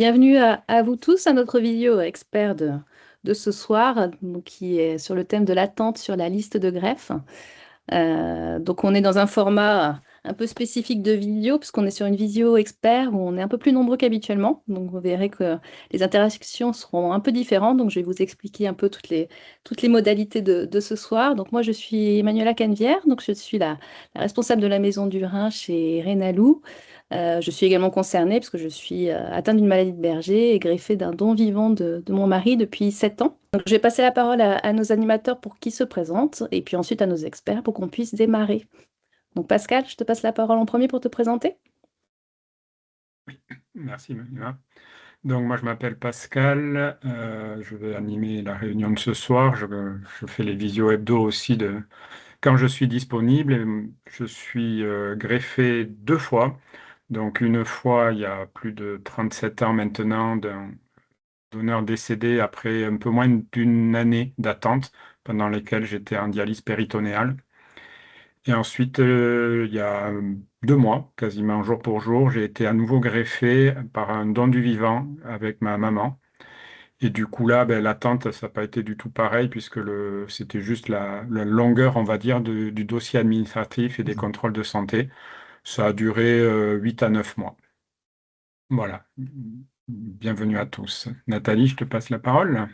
bienvenue à vous tous à notre vidéo expert de ce soir, donc, qui est sur le thème de l'attente sur la liste de greffe. Donc on est dans un format un peu spécifique de vidéo, puisqu'on est sur une visio expert où on est un peu plus nombreux qu'habituellement. Donc vous verrez que les interactions seront un peu différentes. Donc je vais vous expliquer un peu toutes les modalités de ce soir. Donc moi je suis Emmanuela Canevière, donc je suis la responsable de la Maison du Rhin chez Renalou. Je suis également concernée parce que je suis atteinte d'une maladie de Berger et greffée d'un don vivant de mon mari depuis 7 ans. Donc, je vais passer la parole à nos animateurs pour qu'ils se présentent et puis ensuite à nos experts pour qu'on puisse démarrer. Donc Pascal, je te passe la parole en premier pour te présenter. Merci, Manuela. Donc, moi, je m'appelle Pascal. Je vais animer la réunion de ce soir. Je fais les visio hebdo aussi quand je suis disponible. Et je suis greffé 2 fois. Donc, une fois, il y a plus de 37 ans maintenant, d'un donneur décédé après un peu moins d'une année d'attente, pendant lesquelles j'étais en dialyse péritonéale. Et ensuite, il y a 2 mois, quasiment jour pour jour, j'ai été à nouveau greffé par un don du vivant avec ma maman. Et du coup, là, ben, l'attente, ça n'a pas été du tout pareil, puisque c'était juste la longueur, on va dire, du dossier administratif et des contrôles de santé. Ça a duré 8 à 9 mois. Voilà. Bienvenue à tous. Nathalie, je te passe la parole.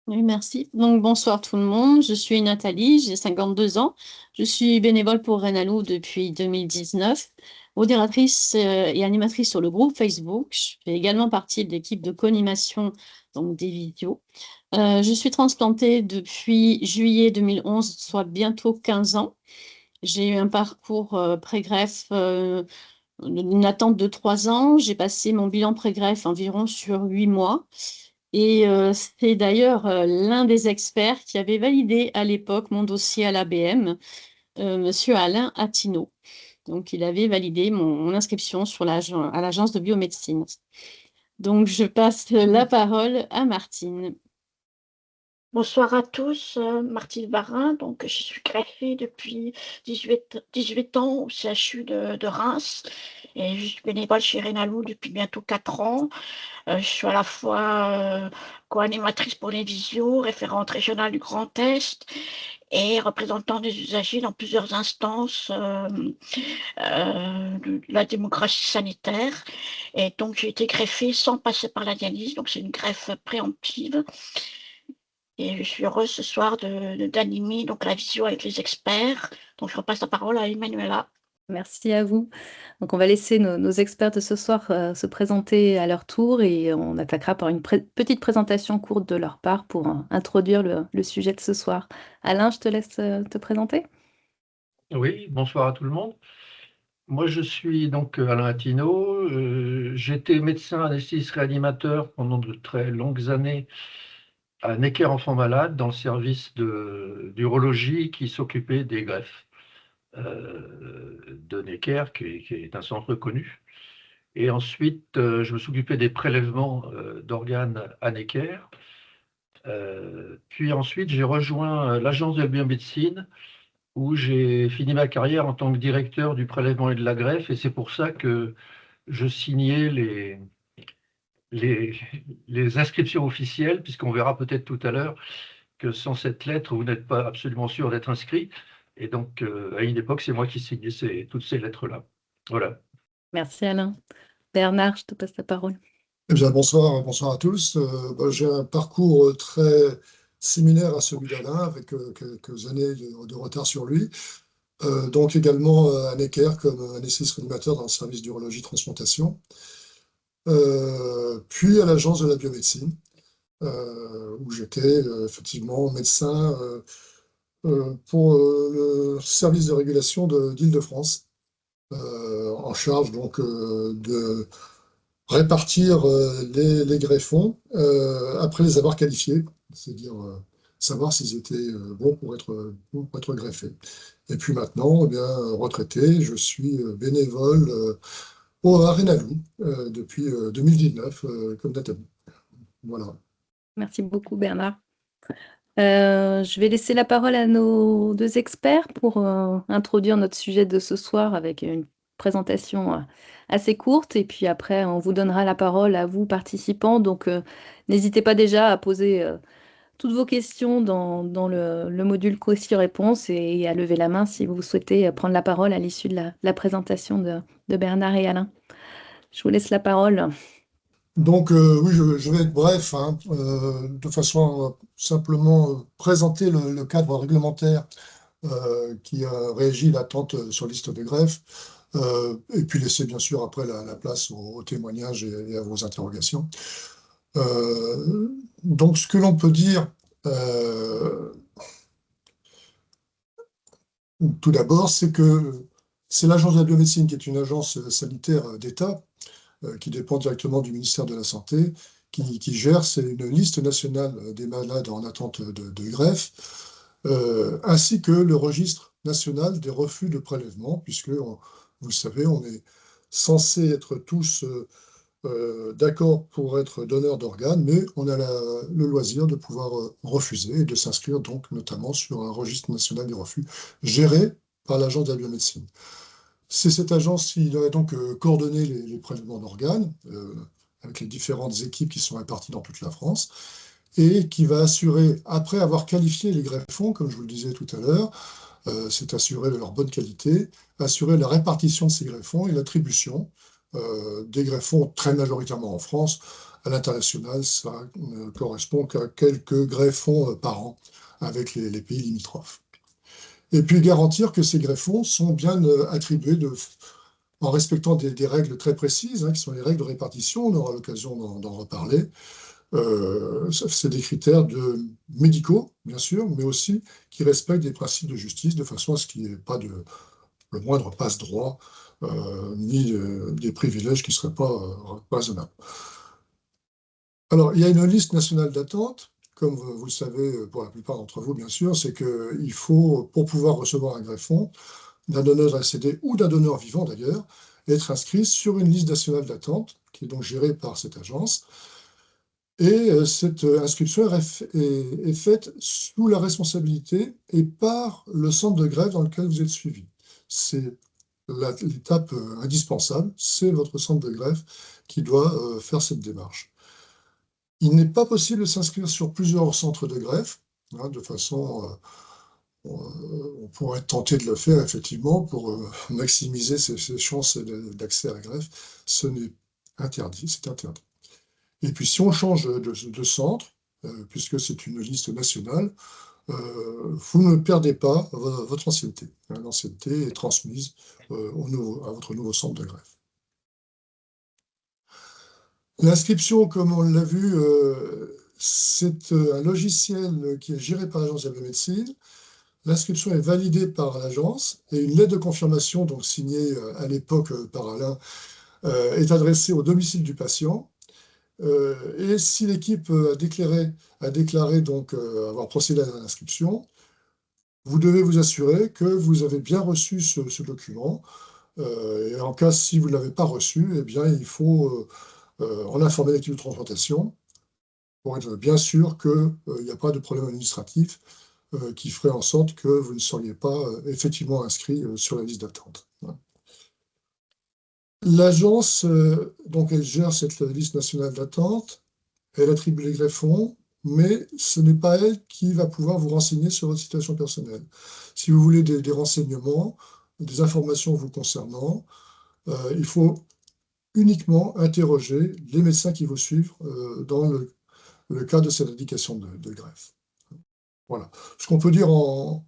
Oui, merci. Donc, bonsoir tout le monde. Je suis Nathalie, j'ai 52 ans. Je suis bénévole pour Renalou depuis 2019, modératrice et animatrice sur le groupe Facebook. Je fais également partie de l'équipe de co-animation, donc des vidéos. Je suis transplantée depuis juillet 2011, soit bientôt 15 ans. J'ai eu un parcours pré-greffe, une attente de 3 ans. J'ai passé mon bilan pré-greffe environ sur 8 mois. Et c'est d'ailleurs l'un des experts qui avait validé à l'époque mon dossier à l'ABM, Monsieur Alain Attino. Donc, il avait validé mon inscription à l'agence de biomédecine. Donc, je passe la parole à Martine. Bonsoir à tous, Martine Varin. Donc, je suis greffée depuis 18 ans au CHU de Reims et je suis bénévole chez Renalou depuis bientôt 4 ans. Je suis à la fois co-animatrice pour les visios, référente régionale du Grand Est et représentant des usagers dans plusieurs instances de la démocratie sanitaire. Et donc, j'ai été greffée sans passer par la dialyse, donc c'est une greffe préemptive. Et je suis heureuse ce soir d'animer donc la visio avec les experts. Donc, je repasse la parole à Emmanuela. Merci à vous. Donc on va laisser nos experts de ce soir se présenter à leur tour et on attaquera par une petite présentation courte de leur part pour introduire le sujet de ce soir. Alain, je te laisse te présenter. Oui, bonsoir à tout le monde. Moi, je suis donc Alain Attino. J'étais médecin anesthésiste réanimateur pendant de très longues années à Necker Enfants Malades, dans le service d'urologie qui s'occupait des greffes de Necker, qui est un centre connu. Et ensuite, je me suis occupé des prélèvements d'organes à Necker. Puis ensuite, j'ai rejoint l'agence de la biomédecine où j'ai fini ma carrière en tant que directeur du prélèvement et de la greffe, et c'est pour ça que je signais les inscriptions officielles, puisqu'on verra peut-être tout à l'heure que sans cette lettre, vous n'êtes pas absolument sûr d'être inscrit. Et donc, à une époque, c'est moi qui signais toutes ces lettres-là. Voilà. Merci Alain. Bernard, je te passe la parole. Eh bien, bonsoir à tous. J'ai un parcours très similaire à celui d'Alain, avec quelques années de retard sur lui. Donc également à Necker comme anesthésiste réanimateur dans le service d'urologie transplantation. Puis à l'agence de la biomédecine, où j'étais effectivement médecin pour le service de régulation d'Île-de-France, en charge donc de répartir les greffons après les avoir qualifiés, c'est-à-dire savoir s'ils étaient bons pour être greffés. Et puis maintenant, eh bien, retraité, je suis bénévole à Renalou depuis 2019, comme Nathalie. Voilà. Merci beaucoup Bernard. Je vais laisser la parole à nos deux experts pour introduire notre sujet de ce soir avec une présentation assez courte et puis après, on vous donnera la parole à vous, participants. Donc, n'hésitez pas déjà à poser toutes vos questions dans le module questions-réponses et à lever la main si vous souhaitez prendre la parole à l'issue de la présentation de Bernard et Alain. Je vous laisse la parole. Donc, oui, je vais être bref, hein, de façon à simplement présenter le cadre réglementaire qui régit l'attente sur liste de greffe, et puis laisser bien sûr après la place aux témoignages et à vos interrogations. Donc, ce que l'on peut dire, tout d'abord, c'est que c'est l'Agence de la biomédecine qui est une agence sanitaire d'État qui dépend directement du ministère de la Santé, qui gère, c'est une liste nationale des malades en attente de greffe, ainsi que le registre national des refus de prélèvement, puisque, vous le savez, on est censé être tous d'accord pour être donneur d'organes, mais on a le loisir de pouvoir refuser et de s'inscrire donc notamment sur un registre national des refus géré par l'Agence de la biomédecine. C'est cette agence qui devrait donc coordonner les prélèvements d'organes avec les différentes équipes qui sont réparties dans toute la France et qui va assurer, après avoir qualifié les greffons, comme je vous le disais tout à l'heure, c'est assurer de leur bonne qualité, assurer la répartition de ces greffons et l'attribution des greffons très majoritairement en France. À l'international, ça ne correspond qu'à quelques greffons par an avec les pays limitrophes. Et puis garantir que ces greffons sont bien attribués en respectant des règles très précises, hein, qui sont les règles de répartition, on aura l'occasion d'en reparler. C'est des critères médicaux, bien sûr, mais aussi qui respectent des principes de justice de façon à ce qu'il n'y ait pas le moindre passe-droit, ni des privilèges qui ne seraient pas raisonnables. Alors, il y a une liste nationale d'attente. Comme vous le savez, pour la plupart d'entre vous, bien sûr, c'est qu'il faut, pour pouvoir recevoir un greffon, d'un donneur décédé ou d'un donneur vivant d'ailleurs, être inscrit sur une liste nationale d'attente, qui est donc gérée par cette agence. Et cette inscription est faite sous la responsabilité et par le centre de greffe dans lequel vous êtes suivi. C'est l'étape indispensable, c'est votre centre de greffe qui doit faire cette démarche. Il n'est pas possible de s'inscrire sur plusieurs centres de greffe, hein, de façon, on pourrait être tenté de le faire effectivement pour maximiser ses chances d'accès à la greffe. Ce n'est interdit, c'est interdit. Et puis si on change de centre, puisque c'est une liste nationale, vous ne perdez pas votre ancienneté. Hein, l'ancienneté est transmise à votre nouveau centre de greffe. L'inscription, comme on l'a vu, c'est un logiciel qui est géré par l'Agence de la biomédecine. L'inscription est validée par l'agence et une lettre de confirmation, donc signée à l'époque par Alain, est adressée au domicile du patient. Et si l'équipe a déclaré donc avoir procédé à l'inscription, vous devez vous assurer que vous avez bien reçu ce document. Et en cas, si vous ne l'avez pas reçu, eh bien, il faut en informer l'équipe de transplantation pour être bien sûr qu'il n'y a pas de problème administratif qui ferait en sorte que vous ne seriez pas effectivement inscrit sur la liste d'attente. L'agence, donc, elle gère cette liste nationale d'attente, elle attribue les greffons, mais ce n'est pas elle qui va pouvoir vous renseigner sur votre situation personnelle. Si vous voulez des renseignements, des informations vous concernant, il faut uniquement interroger les médecins qui vous suivent dans le cas de cette indication de greffe. Voilà ce qu'on peut dire en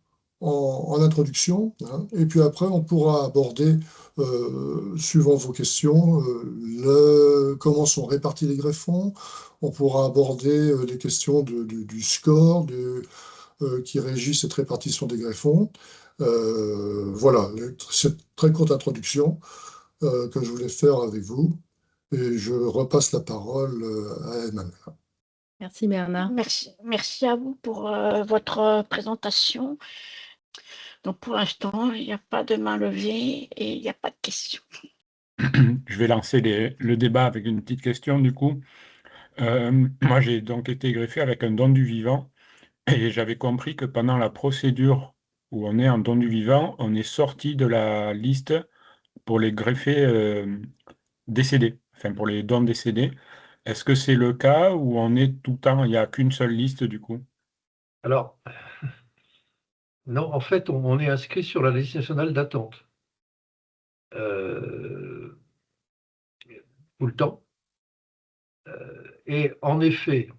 introduction, hein, et puis après on pourra aborder, suivant vos questions, comment sont répartis les greffons, on pourra aborder les questions du score qui régit cette répartition des greffons. Voilà, cette très courte introduction que je voulais faire avec vous, et je repasse la parole à Emmanuel. Merci Bernard. Merci à vous pour votre présentation. Donc pour l'instant, il n'y a pas de main levée et il n'y a pas de questions. Je vais lancer le débat avec une petite question du coup. Moi, j'ai donc été greffé avec un don du vivant et j'avais compris que pendant la procédure où on est en don du vivant, on est sorti de la liste pour les greffés décédés, enfin pour les dons décédés. Est-ce que c'est le cas ou on est tout le temps, il n'y a qu'une seule liste du coup? Alors, non, en fait, on est inscrit sur la liste nationale d'attente euh, tout le temps. Et en effet,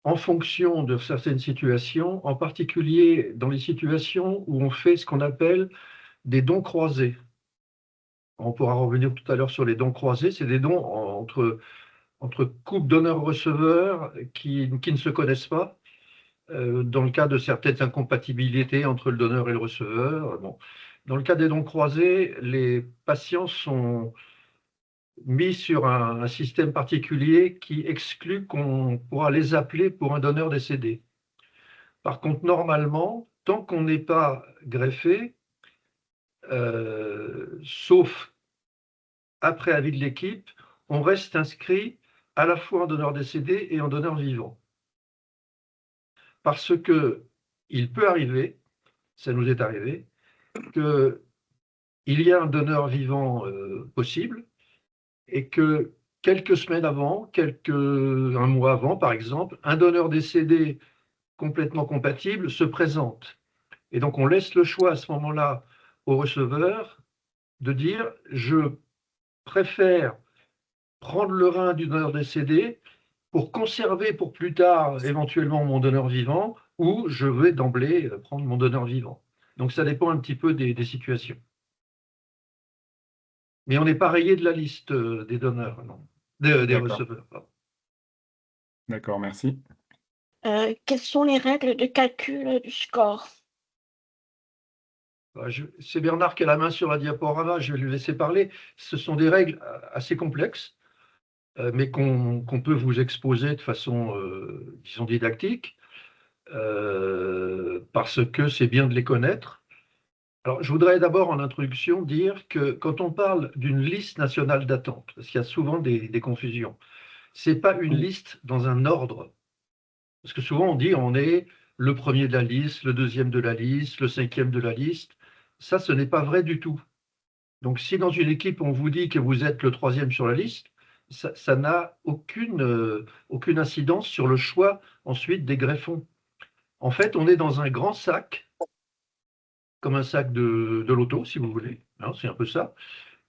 en fonction de certaines situations, en particulier dans les situations où on fait ce qu'on appelle des dons croisés. On pourra revenir tout à l'heure sur les dons croisés. C'est des dons entre couples donneurs-receveurs qui ne se connaissent pas, dans le cas de certaines incompatibilités entre le donneur et le receveur. Bon. Dans le cas des dons croisés, les patients sont mis sur un système particulier qui exclut qu'on pourra les appeler pour un donneur décédé. Par contre, normalement, tant qu'on n'est pas greffé, sauf après avis de l'équipe, on reste inscrit à la fois en donneur décédé et en donneur vivant. Parce que il peut arriver, ça nous est arrivé, qu'il y a un donneur vivant possible et que quelques semaines avant, un mois avant par exemple, un donneur décédé complètement compatible se présente. Et donc on laisse le choix à ce moment-là au receveur de dire je préfère prendre le rein du donneur décédé pour conserver pour plus tard éventuellement mon donneur vivant, ou je vais d'emblée prendre mon donneur vivant. Donc ça dépend un petit peu des situations. Mais on n'est pas rayé de la liste des donneurs, non, des receveurs. Pardon. D'accord, merci. Quelles sont les règles de calcul du score? C'est Bernard qui a la main sur la diaporama, je vais lui laisser parler. Ce sont des règles assez complexes, mais qu'on peut vous exposer de façon, disons, didactique, parce que c'est bien de les connaître. Alors, je voudrais d'abord en introduction dire que quand on parle d'une liste nationale d'attente, parce qu'il y a souvent des confusions, ce n'est pas une liste dans un ordre. Parce que souvent on dit on est le premier de la liste, le deuxième de la liste, le cinquième de la liste. Ça, ce n'est pas vrai du tout. Donc, si dans une équipe on vous dit que vous êtes le troisième sur la liste, ça n'a aucune incidence sur le choix ensuite des greffons. En fait, on est dans un grand sac, comme un sac de loto, si vous voulez. Hein, c'est un peu ça.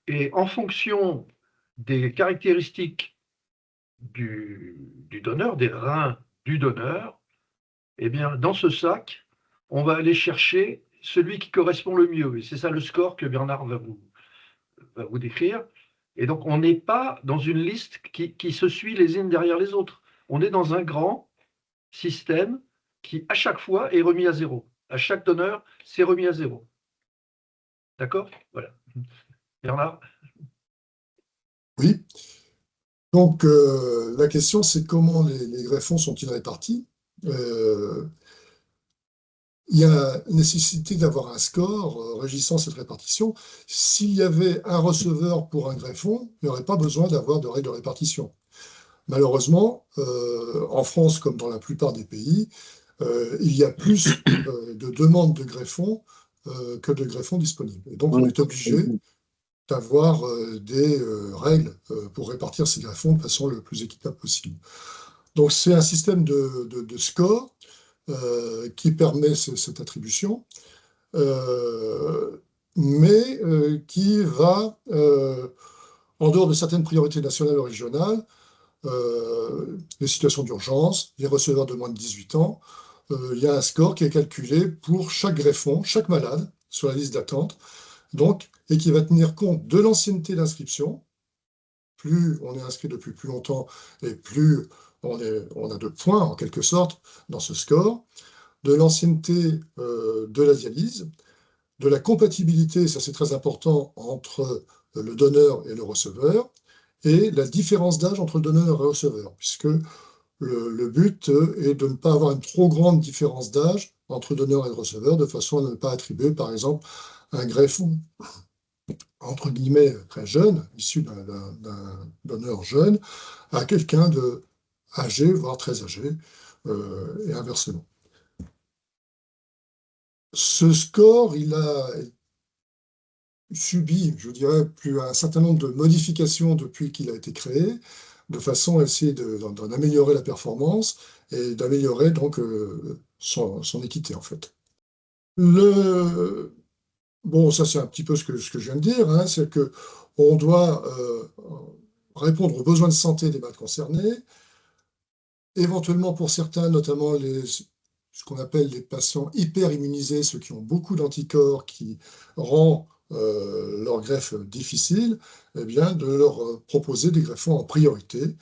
Et en fonction des caractéristiques du donneur, des reins du donneur, eh bien, dans ce sac, on va aller chercher celui qui correspond le mieux. Et c'est ça le score que Bernard va vous décrire. Et donc, on n'est pas dans une liste qui se suit les unes derrière les autres. On est dans un grand système qui, à chaque fois, est remis à zéro. À chaque donneur, c'est remis à zéro. D'accord? Voilà. Bernard? Oui. Donc, la question, c'est comment les greffons sont-ils répartis? Il y a nécessité d'avoir un score régissant cette répartition. S'il y avait un receveur pour un greffon, il n'y aurait pas besoin d'avoir de règles de répartition. Malheureusement, en France, comme dans la plupart des pays, il y a plus de demandes de greffons que de greffons disponibles. Et donc, on est obligé d'avoir des règles pour répartir ces greffons de façon le plus équitable possible. Donc, c'est un système de score qui permet cette attribution, mais qui va, en dehors de certaines priorités nationales ou régionales, les situations d'urgence, les receveurs de moins de 18 ans, il y a un score qui est calculé pour chaque greffon, chaque malade, sur la liste d'attente, donc, et qui va tenir compte de l'ancienneté d'inscription. Plus on est inscrit depuis plus longtemps, et plus on a de points, en quelque sorte, dans ce score, de l'ancienneté de la dialyse, de la compatibilité, ça c'est très important, entre le donneur et le receveur, et la différence d'âge entre le donneur et le receveur, puisque le but est de ne pas avoir une trop grande différence d'âge entre le donneur et le receveur, de façon à ne pas attribuer, par exemple, un greffon, entre guillemets, très jeune, issu d'un donneur jeune, à quelqu'un de âgé, voire très âgé, et inversement. Ce score, il a subi, je dirais, un certain nombre de modifications depuis qu'il a été créé, de façon à essayer d'en améliorer la performance et d'améliorer donc son équité, en fait. Bon, ça c'est un petit peu ce que je viens de dire, hein, c'est qu'on doit répondre aux besoins de santé des malades concernés, éventuellement pour certains, notamment ce qu'on appelle les patients hyper-immunisés, ceux qui ont beaucoup d'anticorps, qui rend leur greffe difficile, eh bien, de leur proposer des greffons en priorité,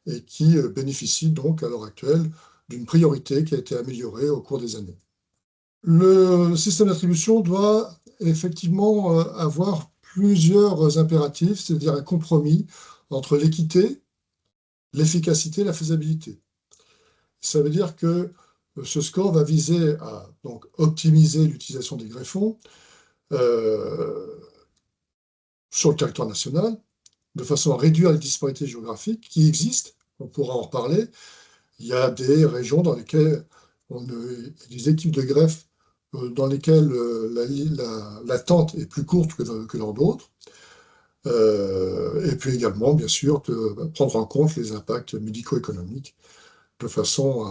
et qui bénéficient donc à l'heure actuelle d'une priorité qui a été améliorée au cours des années. Le système d'attribution doit effectivement avoir plusieurs impératifs, c'est-à-dire un compromis entre l'équité, l'efficacité et la faisabilité. Ça veut dire que ce score va viser à donc, optimiser l'utilisation des greffons sur le territoire national, de façon à réduire les disparités géographiques qui existent. On pourra en reparler. Il y a des régions dans lesquelles des équipes de greffe dans lesquelles l'attente est plus courte que dans d'autres. Et puis également, bien sûr, de prendre en compte les impacts médico-économiques de façon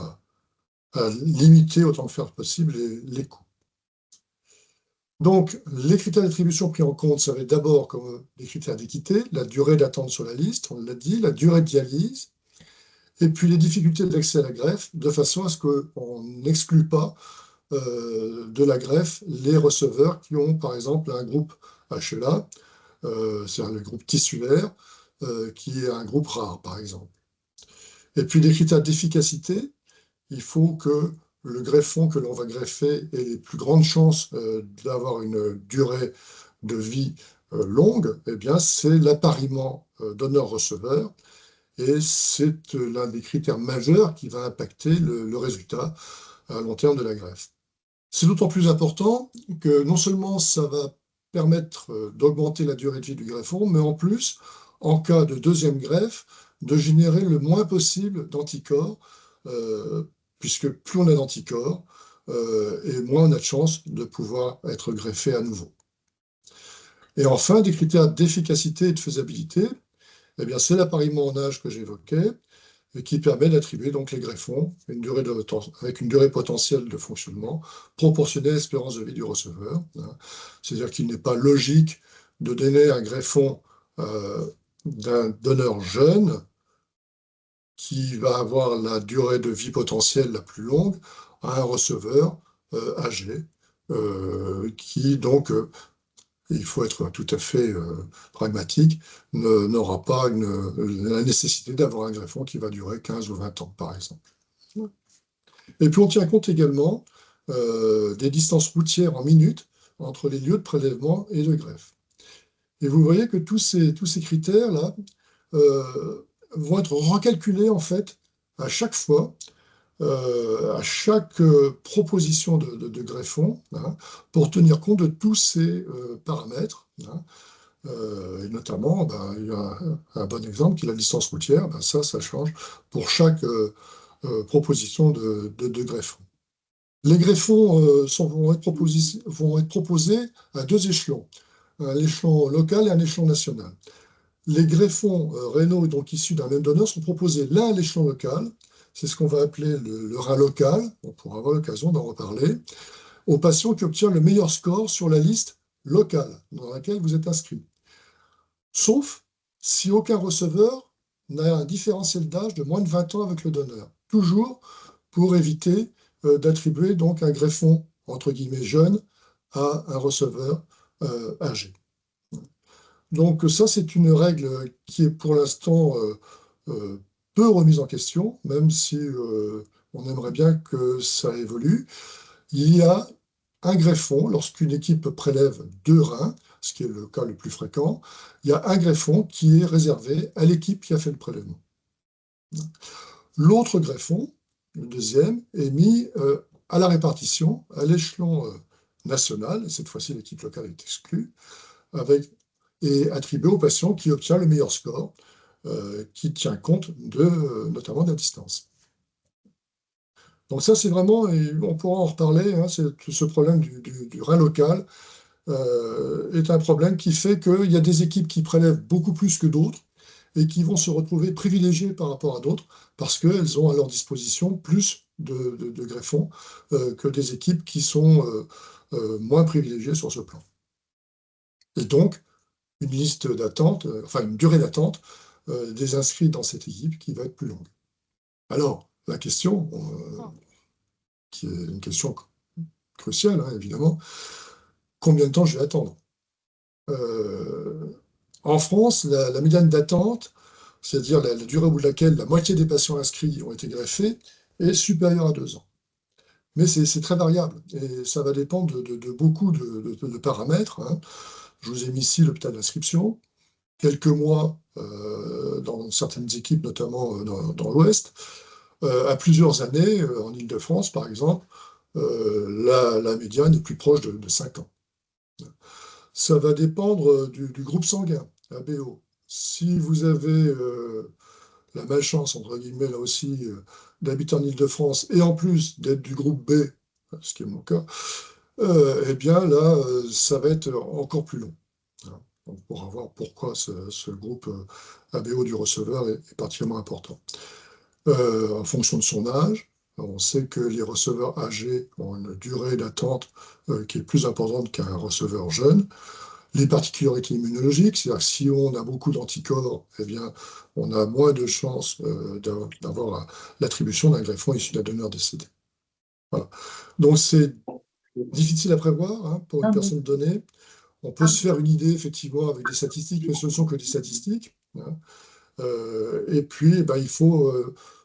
à limiter autant que faire possible les coûts. Donc, les critères d'attribution pris en compte, ça va être d'abord comme des critères d'équité, la durée d'attente sur la liste, on l'a dit, la durée de dialyse, et puis les difficultés d'accès à la greffe, de façon à ce qu'on n'exclue pas de la greffe les receveurs qui ont, par exemple, un groupe HLA, c'est-à-dire le groupe tissulaire, qui est un groupe rare, par exemple. Et puis des critères d'efficacité, il faut que le greffon que l'on va greffer ait les plus grandes chances d'avoir une durée de vie longue, eh bien, c'est l'appariement donneur-receveur, et c'est l'un des critères majeurs qui va impacter le résultat à long terme de la greffe. C'est d'autant plus important que non seulement ça va permettre d'augmenter la durée de vie du greffon, mais en plus, en cas de deuxième greffe, de générer le moins possible d'anticorps, puisque plus on a d'anticorps, et moins on a de chances de pouvoir être greffé à nouveau. Et enfin, des critères d'efficacité et de faisabilité, eh bien, c'est l'appariement en âge que j'évoquais, et qui permet d'attribuer donc les greffons avec une durée potentielle de fonctionnement proportionnée à l'espérance de vie du receveur. C'est-à-dire qu'il n'est pas logique de donner un greffon d'un donneur jeune qui va avoir la durée de vie potentielle la plus longue à un receveur âgé, qui donc, il faut être tout à fait pragmatique, n'aura pas la nécessité d'avoir un greffon qui va durer 15 ou 20 ans, par exemple. Et puis on tient compte également des distances routières en minutes entre les lieux de prélèvement et de greffe. Et vous voyez que tous ces critères-là vont être recalculés en fait à chaque fois, à chaque proposition de greffon, hein, pour tenir compte de tous ces paramètres. Hein, et notamment, il y a un bon exemple qui est la distance routière. Ça change pour chaque proposition de greffon. Les greffons vont être proposés à deux échelons, un échelon local et un échelon national. Les greffons rénaux, donc issus d'un même donneur, sont proposés l'un à l'échelon local, c'est ce qu'on va appeler le rein local, on pourra avoir l'occasion d'en reparler, aux patients qui obtiennent le meilleur score sur la liste locale dans laquelle vous êtes inscrit. Sauf si aucun receveur n'a un différentiel d'âge de moins de 20 ans avec le donneur. Toujours pour éviter d'attribuer donc un greffon, entre guillemets, jeune à un receveur âgé. Donc ça, c'est une règle qui est pour l'instant peu remise en question, même si on aimerait bien que ça évolue. Il y a un greffon, lorsqu'une équipe prélève 2 reins, ce qui est le cas le plus fréquent, il y a un greffon qui est réservé à l'équipe qui a fait le prélèvement. L'autre greffon, le deuxième, est mis à la répartition, à l'échelon national, et cette fois-ci l'équipe locale est exclue, et attribué au patient qui obtient le meilleur score, qui tient compte notamment de la distance. Donc ça, c'est vraiment, et on pourra en reparler, hein, c'est ce problème du rein local, est un problème qui fait qu'il y a des équipes qui prélèvent beaucoup plus que d'autres et qui vont se retrouver privilégiées par rapport à d'autres parce qu'elles ont à leur disposition plus de greffons que des équipes qui sont moins privilégiées sur ce plan. Et donc, une liste d'attente, enfin une durée d'attente des inscrits dans cette équipe qui va être plus longue. Alors, la question, qui est une question cruciale, hein, évidemment, combien de temps je vais attendre? En France, la médiane d'attente, c'est-à-dire la durée au bout de laquelle la moitié des patients inscrits ont été greffés, est supérieure à 2 ans. Mais c'est très variable et ça va dépendre de beaucoup de paramètres, hein. Je vous ai mis ici l'hôpital d'inscription, quelques mois dans certaines équipes, notamment dans l'Ouest, à plusieurs années, en Île-de-France par exemple, la médiane est plus proche de 5 ans. Ça va dépendre du groupe sanguin, ABO. Si vous avez la malchance, entre guillemets, là aussi, d'habiter en Île-de-France et en plus d'être du groupe B, ce qui est mon cas, eh bien là, ça va être encore plus long. On pourra voir pourquoi ce groupe ABO du receveur est particulièrement important. En fonction de son âge, on sait que les receveurs âgés ont une durée d'attente qui est plus importante qu'un receveur jeune. Les particularités immunologiques, c'est-à-dire que si on a beaucoup d'anticorps, eh bien, on a moins de chances d'avoir l'attribution d'un greffon issu d'un donneur décédé. Voilà. Donc c'est difficile à prévoir, hein, pour une personne donnée. On peut se faire une idée, effectivement, avec des statistiques, mais ce ne sont que des statistiques, hein. Et puis, eh ben, il faut,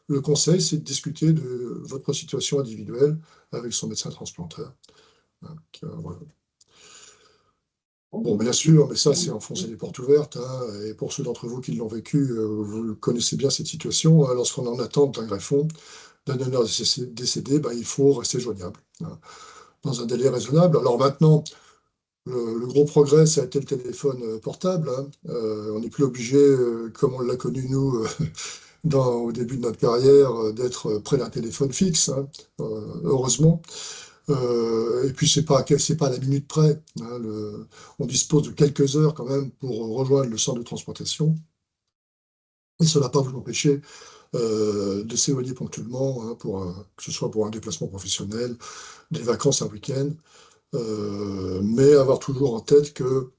le conseil, c'est de discuter de votre situation individuelle avec son médecin transplanteur. Hein, voilà. Bon, bien sûr, mais ça, c'est enfoncer les portes ouvertes, hein, et pour ceux d'entre vous qui l'ont vécu, vous connaissez bien cette situation, hein. Lorsqu'on est en attente d'un greffon, d'un donneur décédé, ben, il faut rester joignable, hein, dans un délai raisonnable. Alors maintenant, le gros progrès, ça a été le téléphone portable, hein. On n'est plus obligé, comme on l'a connu nous au début de notre carrière, d'être près d'un téléphone fixe, hein, heureusement. Et puis c'est pas à la minute près, hein, on dispose de quelques heures quand même pour rejoindre le centre de transplantation. Et ça ne va pas vous empêcher de s'éloigner ponctuellement, hein, que ce soit pour un déplacement professionnel, des vacances, un week-end. Mais avoir toujours en tête que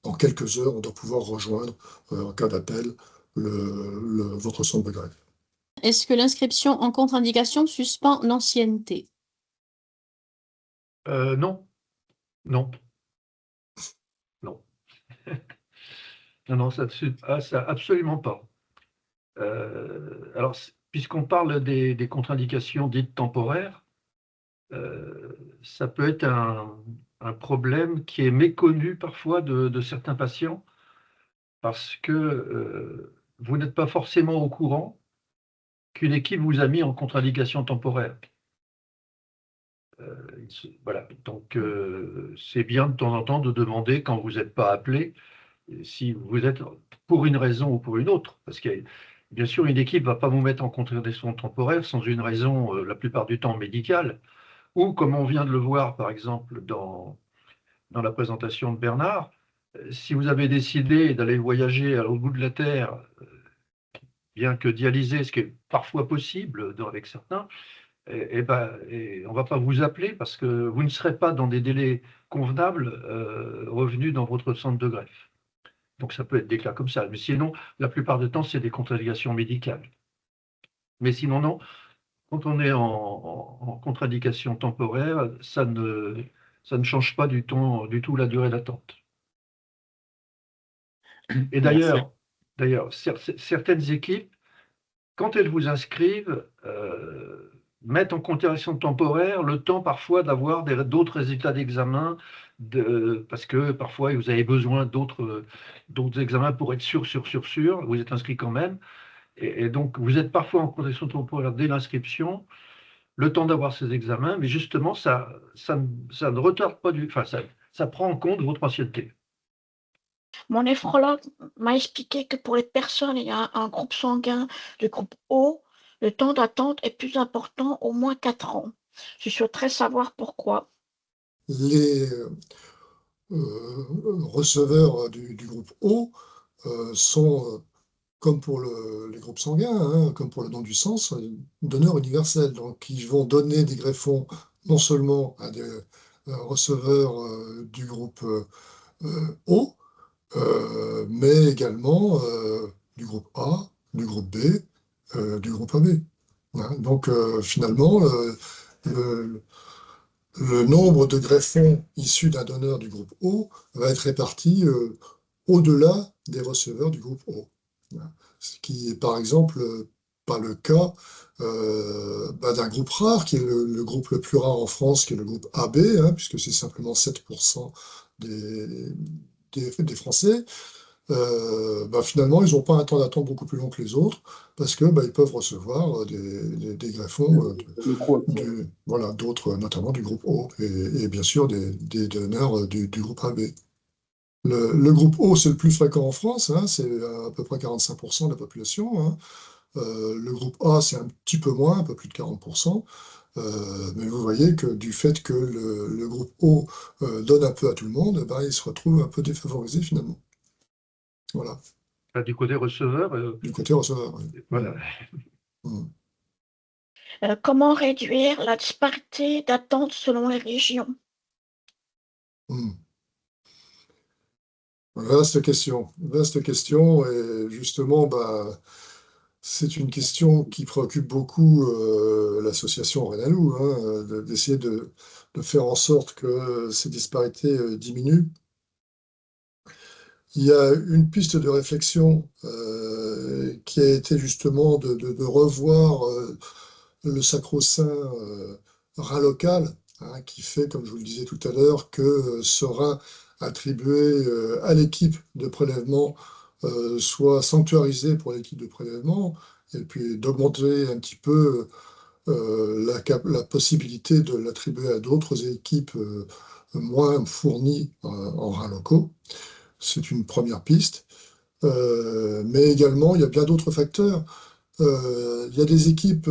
en quelques heures, on doit pouvoir rejoindre, en cas d'appel, votre centre de greffe. Est-ce que l'inscription en contre-indication suspend l'ancienneté? Non. Non. Non. Non, ça absolument pas. Alors, puisqu'on parle des contre-indications dites temporaires, ça peut être un problème qui est méconnu parfois de certains patients parce que vous n'êtes pas forcément au courant qu'une équipe vous a mis en contre-indication temporaire. Voilà, donc c'est bien de temps en temps de demander quand vous n'êtes pas appelé si vous êtes pour une raison ou pour une autre, parce que bien sûr une équipe ne va pas vous mettre en contre-indication temporaire sans une raison la plupart du temps médicale, ou comme on vient de le voir par exemple dans la présentation de Bernard, si vous avez décidé d'aller voyager à l'autre bout de la Terre, bien que dialysé, ce qui est parfois possible avec certains, on ne va pas vous appeler parce que vous ne serez pas dans des délais convenables revenus dans votre centre de greffe. Donc ça peut être des cas comme ça. Mais sinon, la plupart du temps, c'est des contre-indications médicales. Mais sinon, non. Quand on est en contre-indication temporaire, ça ne change pas du tout la durée d'attente. Et d'ailleurs, certaines équipes, quand elles vous inscrivent, mettent en considération temporaire le temps parfois d'avoir d'autres résultats d'examen, parce que parfois vous avez besoin d'autres examens pour être sûr, vous êtes inscrit quand même, et donc vous êtes parfois en condition temporaire dès l'inscription, le temps d'avoir ces examens, mais justement ça ne retarde pas ça prend en compte votre ancienneté. Mon néphrologue m'a expliqué que pour les personnes ayant un groupe sanguin de groupe O, le temps d'attente est plus important, au moins 4 ans. Je souhaiterais savoir pourquoi. receveurs du groupe O sont, comme pour les groupes sanguins, hein, comme pour le don du sang, donneurs universels. Donc, ils vont donner des greffons non seulement à des receveurs du groupe O, mais également du groupe A, du groupe B, du groupe AB. Hein. Donc, finalement, le, le nombre de greffons issus d'un donneur du groupe O va être réparti au-delà des receveurs du groupe O. Voilà. Ce qui est par exemple pas le cas d'un groupe rare, qui est le groupe le plus rare en France, qui est le groupe AB, hein, puisque c'est simplement 7% des Français. Finalement, ils n'ont pas un temps d'attente beaucoup plus long que les autres, parce que ils peuvent recevoir des greffons voilà, d'autres, notamment du groupe O, et bien sûr des donneurs du groupe AB. Le groupe O, c'est le plus fréquent en France, hein, c'est à peu près 45% de la population. Hein. Le groupe A, c'est un petit peu moins, un peu plus de 40%. Mais vous voyez que du fait que le groupe O donne un peu à tout le monde, il se retrouve un peu défavorisé finalement. Voilà. Du côté receveur. Du côté receveur, oui. Voilà. Comment réduire la disparité d'attente selon les régions? Vaste question, et justement, c'est une question qui préoccupe beaucoup l'association Renalou, hein, d'essayer de faire en sorte que ces disparités diminuent. Il y a une piste de réflexion qui a été justement de revoir le sacro-saint rein local, hein, qui fait, comme je vous le disais tout à l'heure, que ce rein attribué à l'équipe de prélèvement soit sanctuarisé pour l'équipe de prélèvement, et puis d'augmenter un petit peu la possibilité de l'attribuer à d'autres équipes moins fournies en reins locaux. C'est une première piste. Mais également, il y a bien d'autres facteurs. Il y a des équipes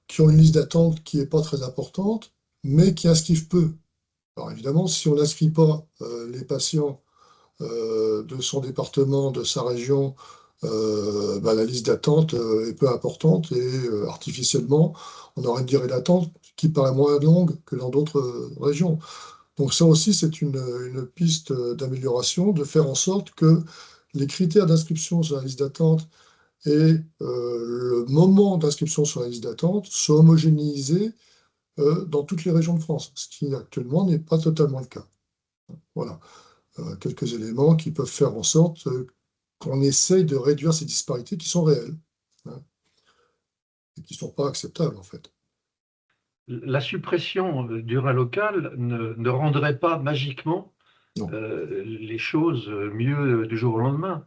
qui ont une liste d'attente qui n'est pas très importante, mais qui inscrivent peu. Alors évidemment, si on n'inscrit pas les patients de son département, de sa région, la liste d'attente est peu importante et artificiellement, on aura une durée d'attente qui paraît moins longue que dans d'autres régions. Donc ça aussi, c'est une piste d'amélioration, de faire en sorte que les critères d'inscription sur la liste d'attente et le moment d'inscription sur la liste d'attente soient homogénéisés dans toutes les régions de France, ce qui actuellement n'est pas totalement le cas. Voilà, quelques éléments qui peuvent faire en sorte qu'on essaye de réduire ces disparités qui sont réelles, hein, et qui ne sont pas acceptables en fait. La suppression du rein local ne rendrait pas magiquement les choses mieux du jour au lendemain.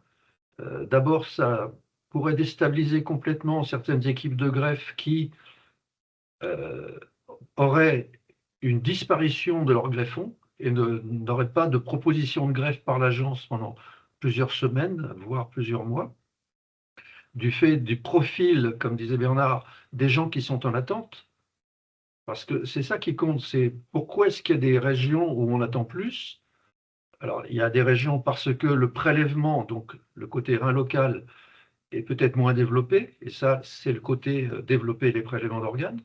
D'abord, ça pourrait déstabiliser complètement certaines équipes de greffe qui auraient une disparition de leur greffon et n'auraient pas de proposition de greffe par l'agence pendant plusieurs semaines, voire plusieurs mois, du fait du profil, comme disait Bernard, des gens qui sont en attente. Parce que c'est ça qui compte, c'est pourquoi est-ce qu'il y a des régions où on attend plus? Alors, il y a des régions parce que le prélèvement, donc le côté rein local, est peut-être moins développé, et ça, c'est le côté développer les prélèvements d'organes.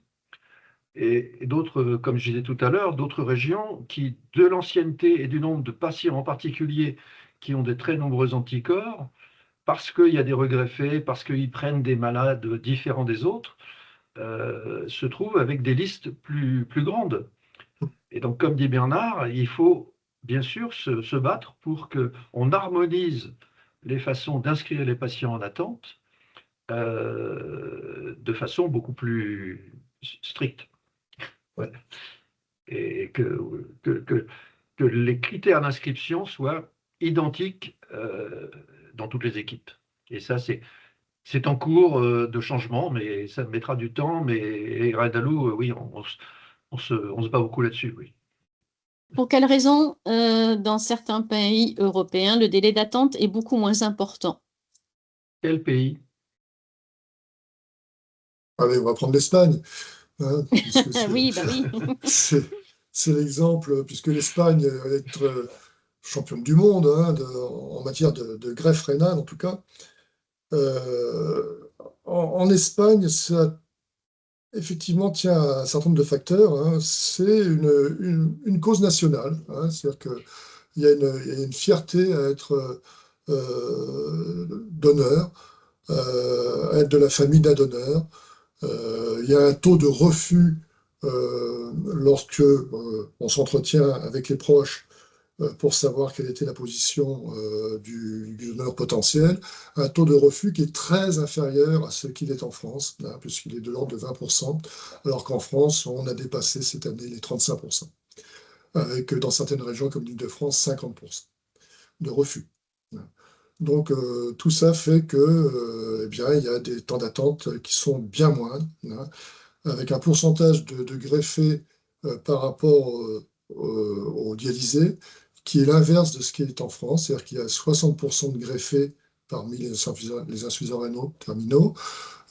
Et d'autres, comme je disais tout à l'heure, d'autres régions qui, de l'ancienneté et du nombre de patients en particulier, qui ont des très nombreux anticorps, parce qu'il y a des regreffés, parce qu'ils prennent des malades différents des autres, se trouvent avec des listes plus grandes. Et donc, comme dit Bernard, il faut bien sûr se battre pour qu'on harmonise les façons d'inscrire les patients en attente de façon beaucoup plus stricte. Ouais. Et que les critères d'inscription soient identiques dans toutes les équipes. Et ça, c'est en cours de changement, mais ça mettra du temps. Mais Renalou, oui, on se bat beaucoup là-dessus, oui. Pour quelles raisons, dans certains pays européens, le délai d'attente est beaucoup moins important? Quel pays? Allez, on va prendre l'Espagne. Hein, oui, oui. C'est l'exemple, puisque l'Espagne va être championne du monde hein, en matière de greffe rénale, en tout cas. En Espagne, ça effectivement tient à un certain nombre de facteurs. Hein. C'est une cause nationale. Hein. C'est-à-dire qu'il y a une fierté à être donneur, à être de la famille d'un donneur. Il y a un taux de refus lorsque on s'entretient avec les proches pour savoir quelle était la position du donneur potentiel, un taux de refus qui est très inférieur à ce qu'il est en France, hein, puisqu'il est de l'ordre de 20%, alors qu'en France, on a dépassé cette année les 35%, avec dans certaines régions comme l'Île-de-France, 50% de refus. Donc tout ça fait que, eh bien, il y a des temps d'attente qui sont bien moindres, hein, avec un pourcentage de greffés par rapport aux dialysés, qui est l'inverse de ce qui est en France, c'est-à-dire qu'il y a 60% de greffés parmi les insuffisants rénaux terminaux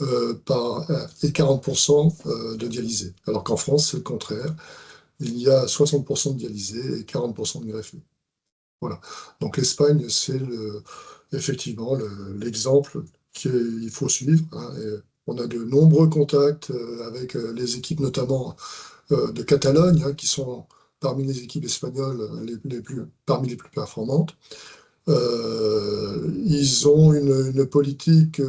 et 40% de dialysés. Alors qu'en France, c'est le contraire. Il y a 60% de dialysés et 40% de greffés. Voilà. Donc l'Espagne, c'est effectivement l'exemple qu'il faut suivre. Hein, on a de nombreux contacts avec les équipes, notamment de Catalogne, hein, qui sont parmi les équipes espagnoles parmi les plus performantes. Ils ont une politique,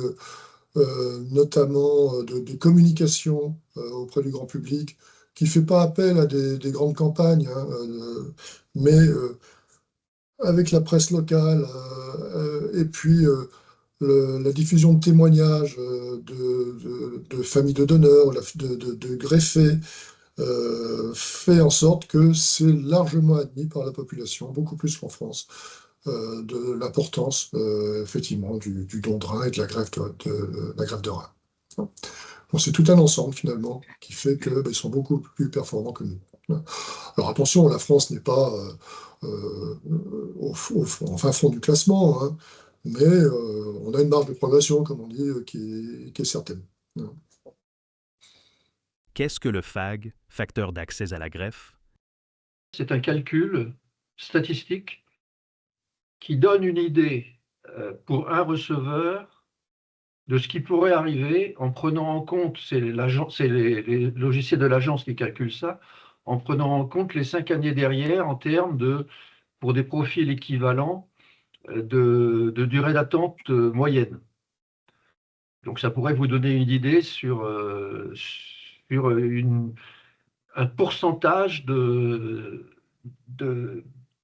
notamment de communication auprès du grand public, qui ne fait pas appel à des grandes campagnes, hein, mais avec la presse locale et puis la diffusion de témoignages de familles de donneurs, de greffés, fait en sorte que c'est largement admis par la population, beaucoup plus qu'en France, de l'importance effectivement du don de rein et de la greffe de rein. Donc c'est tout un ensemble finalement qui fait qu'ils sont beaucoup plus performants que nous. Alors attention, la France n'est pas au fin fond du classement, hein, mais on a une marge de progression, comme on dit, qui est certaine. Qu'est-ce que le FAG, facteur d'accès à la greffe? C'est un calcul statistique qui donne une idée pour un receveur de ce qui pourrait arriver en prenant en compte, c'est les logiciels de l'agence qui calculent ça, en prenant en compte les 5 années derrière en termes pour des profils équivalents de durée d'attente moyenne. Donc ça pourrait vous donner une idée sur un pourcentage de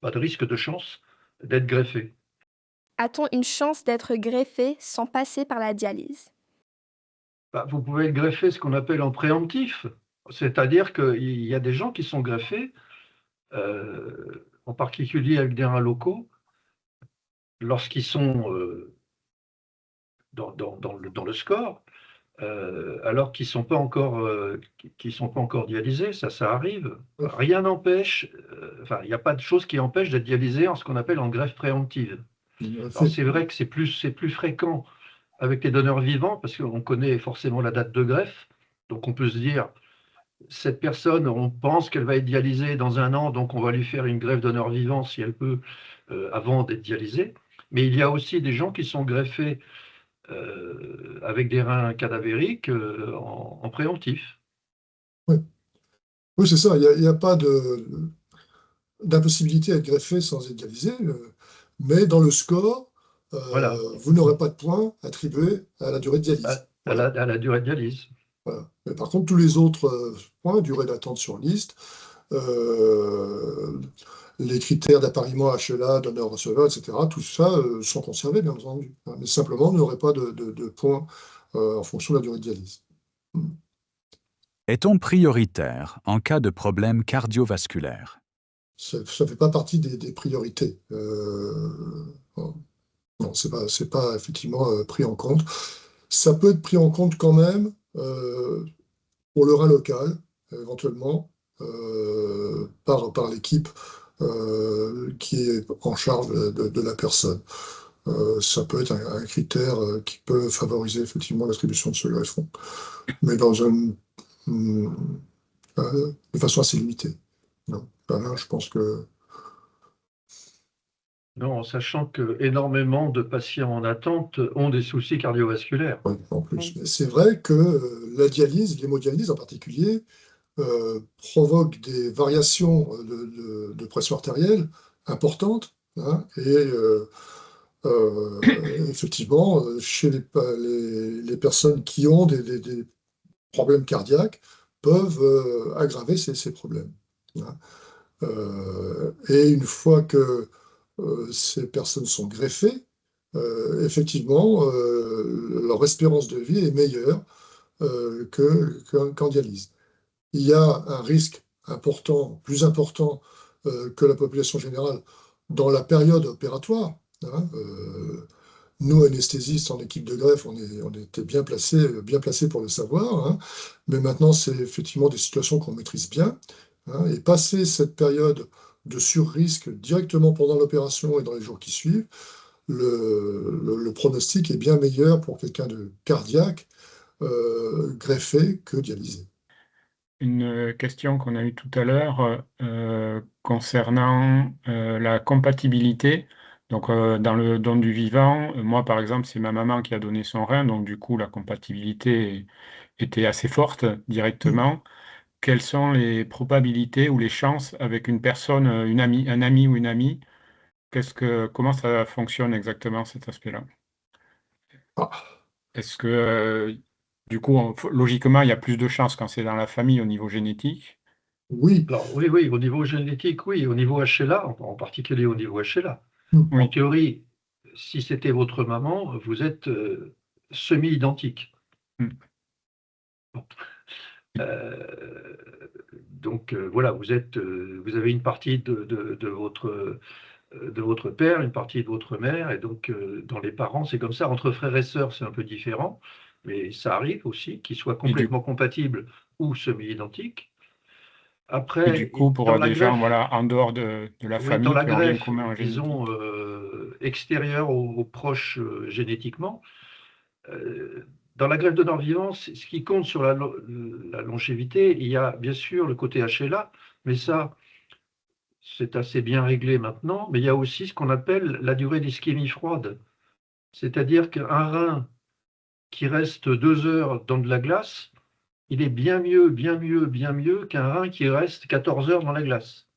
risque de chance d'être greffé. A-t-on une chance d'être greffé sans passer par la dialyse? Vous pouvez être greffé ce qu'on appelle en préemptif, c'est-à-dire qu'il y a des gens qui sont greffés, en particulier avec des reins locaux, lorsqu'ils sont dans le score, alors qu'ils ne sont pas encore dialysés, ça arrive. Rien n'empêche, il n'y a pas de chose qui empêche d'être dialysé en ce qu'on appelle en greffe préemptive. Alors c'est vrai que c'est plus fréquent avec les donneurs vivants parce qu'on connaît forcément la date de greffe, donc on peut se dire cette personne, on pense qu'elle va être dialysée dans 1 an, donc on va lui faire une greffe donneur vivant si elle peut avant d'être dialysée. Mais il y a aussi des gens qui sont greffés avec des reins cadavériques en préemptif. Oui, c'est ça. Il n'y a pas d'impossibilité à être greffé sans être dialysé, mais dans le score, Voilà. vous n'aurez pas de points attribués à la durée de dialyse. À la durée de dialyse. Voilà. Mais par contre, tous les autres points, durée d'attente sur liste, les critères d'appariement HLA, donneur-receveur, etc., tout ça sont conservés, bien entendu. Mais simplement, vous n'aurez pas de points en fonction de la durée de dialyse. Est-on prioritaire en cas de problème cardiovasculaire? Ça ne fait pas partie des priorités. Non, c'est pas effectivement pris en compte. Ça peut être pris en compte quand même pour le rein local, éventuellement, par l'équipe qui est en charge de la personne. Ça peut être un critère qui peut favoriser effectivement l'attribution de ce greffon, mais de façon assez limitée. Non. Là, je pense que Non, en sachant que énormément de patients en attente ont des soucis cardiovasculaires. Oui, en plus. Oui. Mais c'est vrai que la dialyse, l'hémodialyse en particulier, provoque des variations de pression artérielle importantes, hein, et effectivement, chez les personnes qui ont des problèmes cardiaques, peuvent aggraver ces problèmes, hein. Et une fois que ces personnes sont greffées, effectivement, leur espérance de vie est meilleure qu'en dialyse. Il y a un risque important, plus important que la population générale dans la période opératoire, hein. Nous, anesthésistes en équipe de greffe, on était bien placés pour le savoir, hein. Mais maintenant, c'est effectivement des situations qu'on maîtrise bien, hein. Et passer cette période de sur-risque directement pendant l'opération et dans les jours qui suivent, le pronostic est bien meilleur pour quelqu'un de cardiaque greffé que dialysé. Une question qu'on a eue tout à l'heure concernant la compatibilité. Donc, dans le don du vivant, moi, par exemple, c'est ma maman qui a donné son rein, donc du coup, la compatibilité était assez forte directement. Quelles sont les probabilités ou les chances avec une personne, un ami ou une amie? Comment ça fonctionne exactement cet aspect-là? Ah, Est-ce que, du coup, logiquement, il y a plus de chances quand c'est dans la famille au niveau génétique? oui. Alors, oui, oui, au niveau génétique, oui, au niveau HLA, en particulier au niveau HLA. En Oui. théorie, si c'était votre maman, vous êtes semi-identique. Mm. Bon. Donc voilà, vous avez une partie de votre père, une partie de votre mère, et donc dans les parents, c'est comme ça. Entre frères et sœurs, c'est un peu différent, mais ça arrive aussi qu'ils soient Et du, complètement compatibles ou semi-identiques. et du Après, coup, dans pour la des gens, greffe, voilà, en dehors de la oui, dans famille la qui ont rien greffe, commun en disons, génétique. extérieure aux proches génétiquement, dans la greffe de vivant, ce qui compte sur la longévité, il y a bien sûr le côté HLA, mais ça, c'est assez bien réglé maintenant, mais il y a aussi ce qu'on appelle la durée d'ischémie froide. C'est-à-dire qu'un rein qui reste 2 heures dans de la glace, il est bien mieux, bien mieux, bien mieux qu'un rein qui reste 14 heures dans la glace.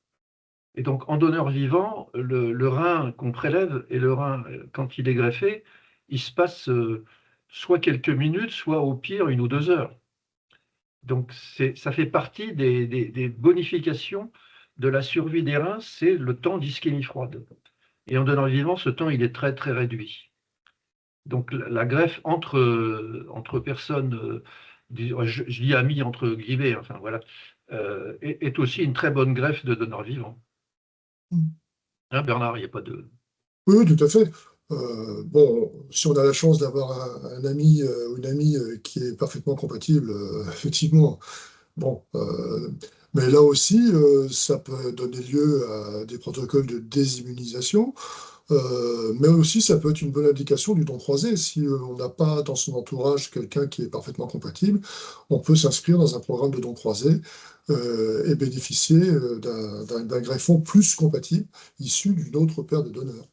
Et donc, en donneur vivant, le rein qu'on prélève et le rein, quand il est greffé, il se passe soit quelques minutes, soit au pire 1 ou 2 heures. Donc, ça fait partie des bonifications de la survie des reins, c'est le temps d'ischémie froide. Et en donneur vivant, ce temps, il est très, très réduit. Donc, la greffe entre personnes, je dis amis entre guillemets, enfin voilà, est aussi une très bonne greffe de donneur vivant. Hein, Bernard, il n'y a pas de... Oui, oui, tout à fait. Bon, si on a la chance d'avoir un ami ou une amie qui est parfaitement compatible, effectivement, bon, mais là aussi, ça peut donner lieu à des protocoles de désimmunisation, mais aussi ça peut être une bonne indication du don croisé. Si on n'a pas dans son entourage quelqu'un qui est parfaitement compatible, on peut s'inscrire dans un programme de don croisé et bénéficier d'un greffon plus compatible issu d'une autre paire de donneurs.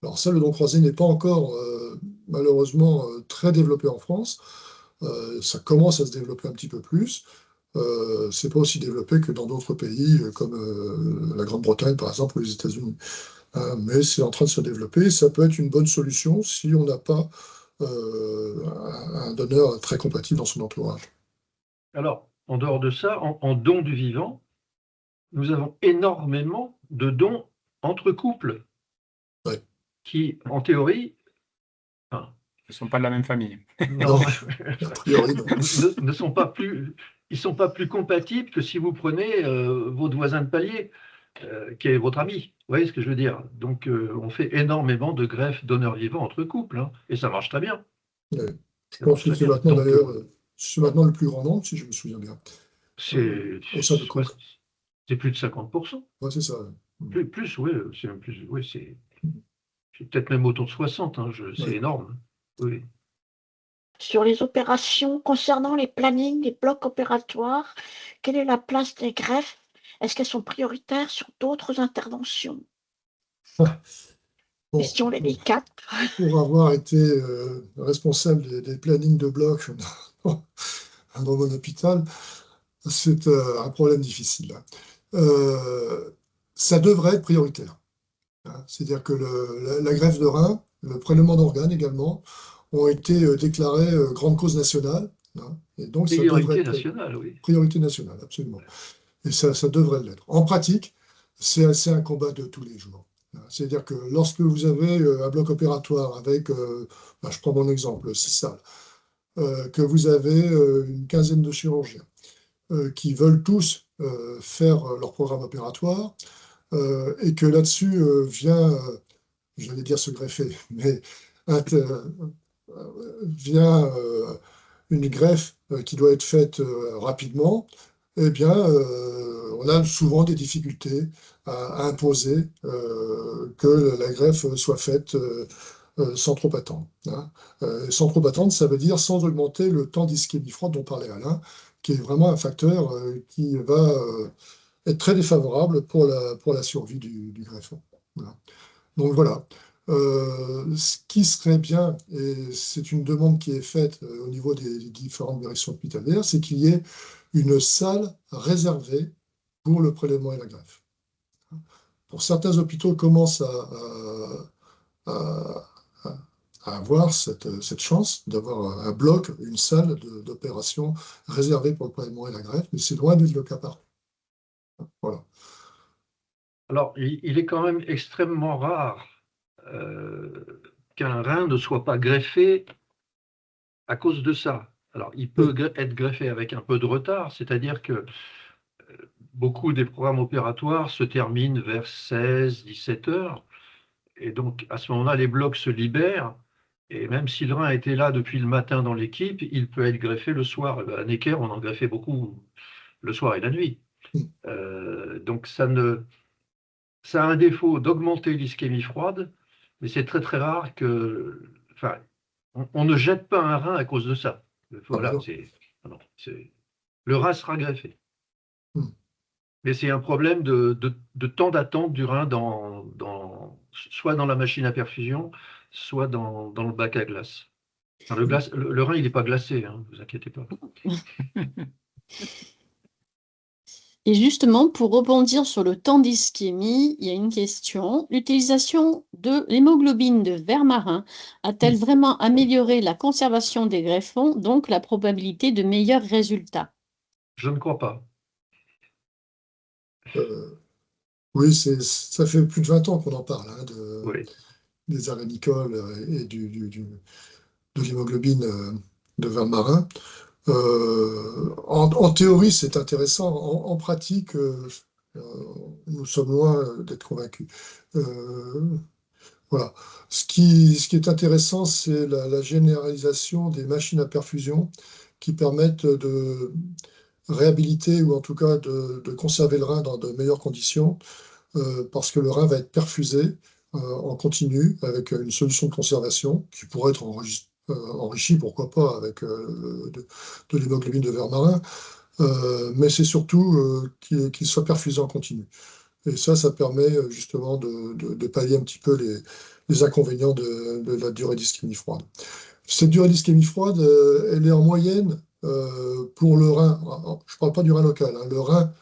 Alors ça, le don croisé n'est pas encore malheureusement très développé en France. Ça commence à se développer un petit peu plus. C'est pas aussi développé que dans d'autres pays comme la Grande-Bretagne par exemple ou les États-Unis. Mais c'est en train de se développer. Ça peut être une bonne solution si on n'a pas un donneur très compatible dans son entourage. Alors, en dehors de ça, en don du vivant, nous avons énormément de dons entre couples Ouais. qui, en théorie, enfin, Ils ne sont pas de la même famille. non, A priori, non. ne sont pas plus, ils sont pas plus compatibles que si vous prenez votre voisin de palier, qui est votre ami. Vous voyez ce que je veux dire? Donc, on fait énormément de greffes donneurs vivants entre couples, hein, et ça marche très bien. Ouais. Je Ça pense marche que très c'est bien. maintenant Donc, d'ailleurs, c'est maintenant le plus grand nombre, si je me souviens bien, au sein de c'est quoi, couple. c'est plus de 50%. Ouais, c'est ça. Plus, oui, c'est même plus, oui, c'est peut-être même autour de 60, hein, c'est Ouais. énorme. Oui. Sur les opérations, concernant les plannings, les blocs opératoires, quelle est la place des greffes? Est-ce qu'elles sont prioritaires sur d'autres interventions? Bon, Question délicate. pour avoir été responsable des plannings de blocs dans mon hôpital, c'est un problème difficile, hein. Ça devrait être prioritaire, hein. C'est-à-dire que la greffe de rein, le prélèvement d'organes également, ont été déclarés grande cause nationale, hein. Et donc ça devrait Priorité être nationale, oui. priorité nationale, absolument. Et ça devrait l'être. En pratique, c'est un combat de tous les jours, hein. C'est-à-dire que lorsque vous avez un bloc opératoire avec, je prends mon exemple, 6 salles, que vous avez une quinzaine de chirurgiens qui veulent tous faire leur programme opératoire, et que là-dessus vient, j'allais dire se greffer, mais vient une greffe qui doit être faite rapidement, eh bien, on a souvent des difficultés à imposer que la greffe soit faite sans trop attendre, hein. Sans trop attendre, ça veut dire sans augmenter le temps d'ischémie froide dont parlait Alain, qui est vraiment un facteur qui va être très défavorable pour la survie du greffon. Voilà. Donc voilà. Ce qui serait bien, et c'est une demande qui est faite au niveau des différentes directions hospitalières, c'est qu'il y ait une salle réservée pour le prélèvement et la greffe. Pour certains hôpitaux commencent à- à avoir cette chance d'avoir un bloc, une salle d'opération réservée pour le prélèvement et la greffe, mais c'est loin d'être le cas partout. Voilà. Alors, il est quand même extrêmement rare qu'un rein ne soit pas greffé à cause de ça. Alors, il peut être greffé avec un peu de retard, c'est-à-dire que beaucoup des programmes opératoires se terminent vers 16-17 heures, et donc à ce moment-là, les blocs se libèrent, et même si le rein était là depuis le matin dans l'équipe, il peut être greffé le soir. À Necker, on en greffait beaucoup le soir et la nuit. Donc ça a un défaut d'augmenter l'ischémie froide, mais c'est très très rare que, enfin, on ne jette pas un rein à cause de ça. Voilà, le rein sera greffé. Mais c'est un problème de temps d'attente du rein soit dans la machine à perfusion, soit dans le bac à glace. Enfin, le rein, il n'est pas glacé, hein, ne vous inquiétez pas. Et justement, pour rebondir sur le temps d'ischémie, il y a une question. L'utilisation de l'hémoglobine de verre marin a-t-elle vraiment amélioré la conservation des greffons, donc la probabilité de meilleurs résultats? Je ne crois pas. Oui, ça fait plus de 20 ans qu'on en parle, hein, Oui. des arrêts Nicole et de l'hémoglobine de verre marin. En théorie, c'est intéressant. En pratique, nous sommes loin d'être convaincus. Voilà. Ce qui est intéressant, c'est la généralisation des machines à perfusion qui permettent de réhabiliter ou en tout cas de conserver le rein dans de meilleures conditions, parce que le rein va être perfusé en continu avec une solution de conservation qui pourrait être enrichie, pourquoi pas, avec de l'hémoglobine de verre marin, mais c'est surtout qu'il soit perfusé en continu. Et ça permet justement de pallier un petit peu les inconvénients de la durée d'ischémie froide. Cette durée d'ischémie froide, elle est en moyenne pour le rein, je ne parle pas du rein local, hein, le rein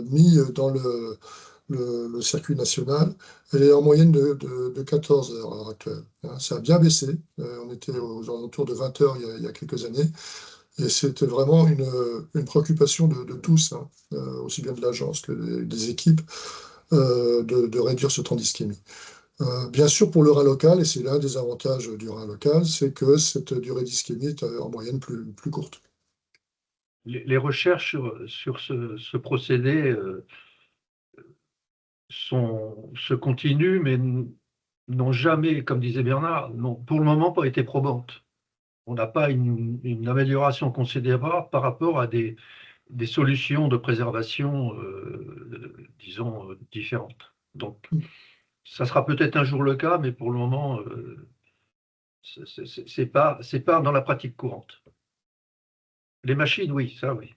mis dans le circuit national, elle est en moyenne de 14 heures à l'heure actuelle, hein. Ça a bien baissé, on était aux alentours de 20 heures il y a quelques années, et c'était vraiment une préoccupation de tous, hein, aussi bien de l'agence que des équipes, de réduire ce temps d'ischémie. Bien sûr, pour le rein local, et c'est l'un des avantages du rein local, c'est que cette durée d'ischémie est en moyenne plus courte. Les recherches sur ce procédé se continuent, mais n'ont jamais, comme disait Bernard, n'ont pour le moment pas été probantes. On n'a pas une amélioration considérable par rapport à des solutions de préservation, disons, différentes. Donc, ça sera peut-être un jour le cas, mais pour le moment, c'est pas dans la pratique courante. Les machines, oui, ça, oui.